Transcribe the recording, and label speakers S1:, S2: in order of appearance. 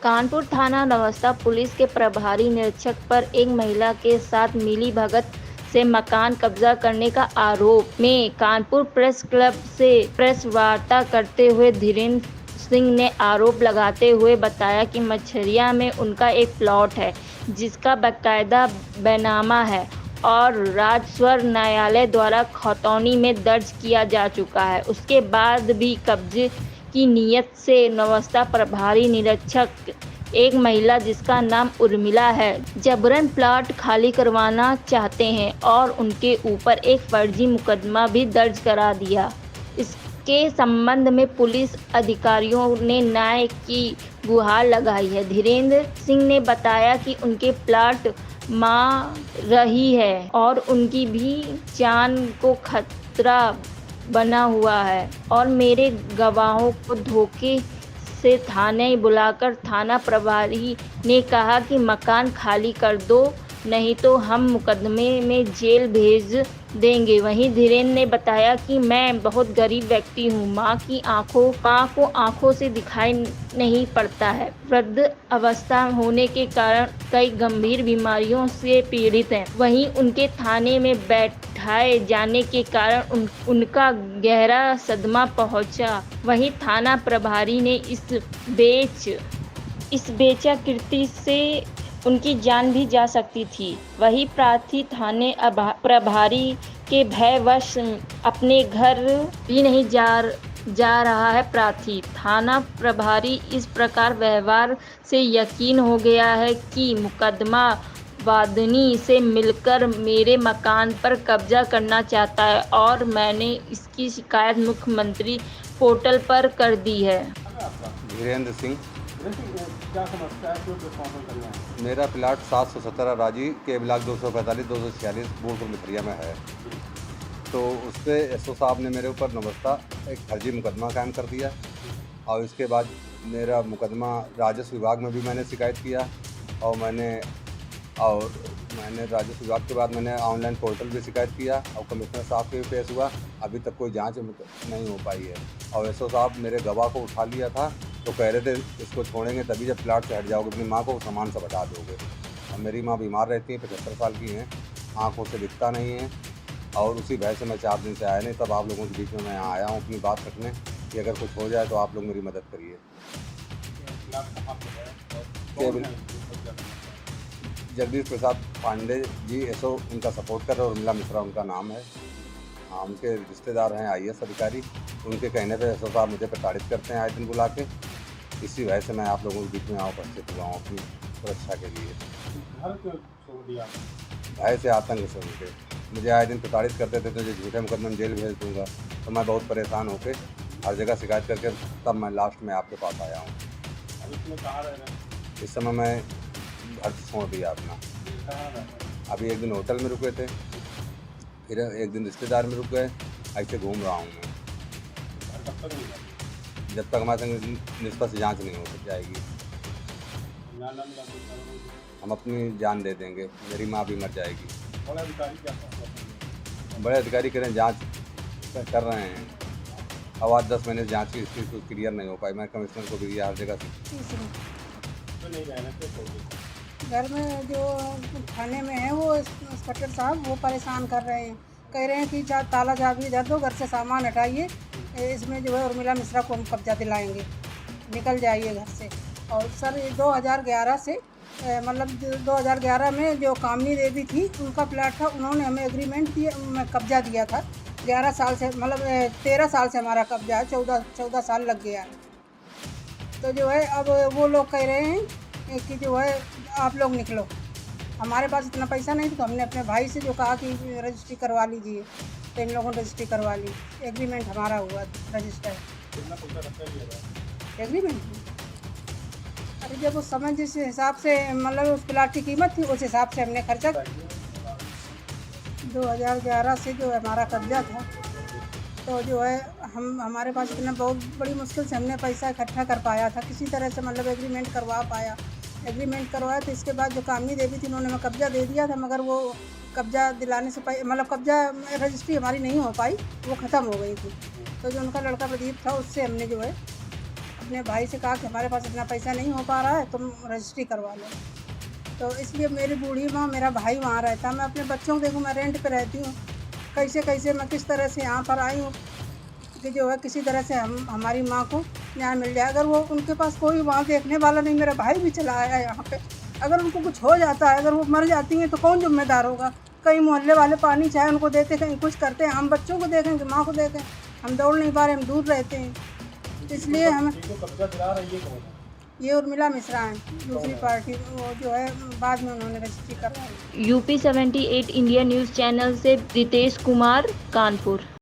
S1: कानपुर थाना नवस्ता पुलिस के प्रभारी निरीक्षक पर एक महिला के साथ मिलीभगत से मकान कब्जा करने का आरोप में कानपुर प्रेस क्लब से प्रेस वार्ता करते हुए धीरेन्द्र सिंह ने आरोप लगाते हुए बताया कि मछरिया में उनका एक प्लॉट है जिसका बाकायदा बैनामा है और राजस्व न्यायालय द्वारा खतौनी में दर्ज किया जा चुका है। उसके बाद भी कब्जे की नीयत से नवस्ता प्रभारी निरीक्षक एक महिला जिसका नाम उर्मिला है जबरन प्लॉट खाली करवाना चाहते हैं और उनके ऊपर एक फर्जी मुकदमा भी दर्ज करा दिया। इसके संबंध में पुलिस अधिकारियों ने न्याय की गुहार लगाई है। धीरेन्द्र सिंह ने बताया कि उनके प्लॉट मां रही है और उनकी भी जान को खतरा बना हुआ है और मेरे गवाहों को धोखे से थाने बुलाकर थाना प्रभारी ने कहा कि मकान खाली कर दो नहीं तो हम मुकदमे में जेल भेज देंगे। वहीं धीरेन्द्र ने बताया कि मैं बहुत गरीब व्यक्ति हूँ, माँ को आंखों से दिखाई नहीं पड़ता है, वृद्ध अवस्था होने के कारण कई गंभीर बीमारियों से पीड़ित हैं। वहीं उनके थाने में बैठाए जाने के कारण उनका गहरा सदमा पहुंचा। वहीं थाना प्रभारी ने इस बेचाकृति से उनकी जान भी जा सकती थी। वहीं प्रार्थी थाने प्रभारी के भयवश अपने घर भी नहीं जा रहा है। प्रार्थी थाना प्रभारी इस प्रकार व्यवहार से यकीन हो गया है कि मुकदमा वादनी से मिलकर मेरे मकान पर कब्जा करना चाहता है और मैंने इसकी शिकायत मुख्यमंत्री पोर्टल पर कर दी है।
S2: धीरेन्द्र सिंह,
S3: क्या समस्या है, क्यों प्रशासन कर रहे हैं?
S2: मेरा प्लाट 717 राजी के ब्लॉक 245 246 बोलपुर मिथरिया में है। तो उस पर एसओ साहब ने मेरे ऊपर नवस्ता एक फर्जी मुकदमा कायम कर दिया और इसके बाद मेरा मुकदमा राजस्व विभाग में भी मैंने शिकायत किया और मैंने राजस्व विभाग के बाद मैंने ऑनलाइन पोर्टल भी शिकायत किया और कमिश्नर साहब के भी पेश हुआ। अभी तक कोई जांच नहीं हो पाई है और एसओ साहब मेरे गवाह को उठा लिया था तो कह रहे थे इसको छोड़ेंगे तभी जब प्लाट से हट जाओगे, अपनी माँ को सामान से बता दोगे। और मेरी माँ बीमार रहती हैं, 75 साल की हैं, आँखों से दिखता नहीं है और उसी भय से मैं 4 दिन से आया नहीं। तब आप लोगों के बीच में मैं यहाँ आया हूँ अपनी बात रखने कि अगर कुछ हो जाए तो आप लोग मेरी मदद करिए। जगदीश प्रसाद पांडे जी एसओ उनका सपोर्ट कर रहे और उर्मिला मिश्रा उनका नाम है। हाँ, उनके रिश्तेदार हैं IAS अधिकारी। उनके कहने पे एसओ साहब मुझे प्रताड़ित करते हैं आए दिन बुला के। इसी वजह से मैं आप लोगों के बीच में उपस्थित हुआ हूँ अपनी सुरक्षा के लिए।
S3: घर क्यों छोड़ दिया?
S2: भय से, आतंक से उनके मुझे आए दिन प्रताड़ित करते थे तो जो झूठे मुकदमे में जेल भेज दूँगा। तो मैं बहुत परेशान होकर हर जगह शिकायत करके तब मैं लास्ट में आपके पास आया हूँ।
S3: इसमें कहाँ रह रहे हैं?
S2: इस समय मैं घर छोड़ दिया अपना।
S3: कहाँ रह रहे हैं?
S2: अभी एक दिन होटल में रुके थे, फिर एक दिन रिश्तेदार में रुक गए। ऐसे घूम रहा हूँ मैं
S3: घर कब तक मिला?
S2: जब तक हमारे संग निष्पक्ष जांच नहीं हो जाएगी।
S3: न्याय ना मिला तो क्या करोगे?
S2: हम अपनी जान दे देंगे, मेरी माँ भी मर जाएगी।
S3: बड़ा अधिकारी क्या फैसला करेंगे?
S2: बड़े अधिकारी करें, जांच कर रहे हैं। अब आज 10 महीने से जांच की स्थिति कुछ क्लियर नहीं हो पाई। मैं कमिश्नर को भी दिया हर जगह से।
S3: तो नहीं रहने से छोड़ दो।
S4: घर में जो थाने में है वो इंस्पेक्टर साहब वो परेशान कर रहे हैं, कह रहे हैं कि ताला चाबी दे दो, घर से सामान हटाइए, इसमें जो है उर्मिला मिश्रा को हम कब्जा दिलाएंगे, निकल जाइए घर से। और सर 2011 से मतलब 2011 में जो कामनी देवी थी उनका प्लाट था, उन्होंने हमें एग्रीमेंट दिया, कब्जा दिया था। 11 साल से मतलब 13 साल से हमारा कब्जा है, 14 साल लग गया है। तो जो है अब वो लोग कह रहे हैं कि जो है आप लोग निकलो। हमारे पास इतना पैसा नहीं था तो हमने अपने भाई से जो कहा कि रजिस्ट्री करवा लीजिए, तो इन लोगों ने रजिस्ट्री करवा ली। एग्रीमेंट हमारा हुआ रजिस्टर।
S3: कितना पैसा खर्चा किया था?
S4: एग्रीमेंट अरे जब उस समय जिस हिसाब से मतलब उस प्लाट की कीमत थी उस हिसाब से हमने खर्चा 2011 से जो हमारा कब्जा था। तो जो है हमारे पास इतना बहुत बड़ी मुश्किल से हमने पैसा इकट्ठा कर पाया था, किसी तरह से मतलब एग्रीमेंट करवा पाया। एग्रीमेंट करवाया तो इसके बाद जो कामनी देवी थी उन्होंने हमें कब्जा दे दिया था, मगर वो कब्जा दिलाने से मतलब कब्जा रजिस्ट्री हमारी नहीं हो पाई, वो ख़त्म हो गई थी। तो जो उनका लड़का प्रदीप था उससे हमने जो है अपने भाई से कहा कि हमारे पास इतना पैसा नहीं हो पा रहा है, तुम रजिस्ट्री करवा लो। तो इसलिए मेरी बूढ़ी माँ, मेरा भाई वहाँ रहता, मैं अपने बच्चों को देखूँ, मैं रेंट पे रहती हूँ। कैसे कैसे मैं किस तरह से यहाँ पर आई हूँ कि जो है किसी तरह से हमारी माँ को न्याय मिल जाए। अगर वो उनके पास कोई वहाँ देखने वाला नहीं, मेरा भाई भी चला आया है यहाँ पे, अगर उनको कुछ हो जाता है, अगर वो मर जाती हैं तो कौन जिम्मेदार होगा? कहीं मोहल्ले वाले पानी चाहे उनको देते, कहीं कुछ करते हैं, हम बच्चों को देखें कि माँ को देखें? हम दौड़ नहीं पा रहे, हम दूर रहते हैं। इसलिए हम
S3: जो कब्जा दिला रही है कौन है?
S4: ये उर्मिला मिश्रा हैं, दूसरी पार्टी, वो जो है बाद में उन्होंने रजिस्ट्री करवाई।
S1: यूपी 78 इंडिया न्यूज़ चैनल से रितेश कुमार, कानपुर।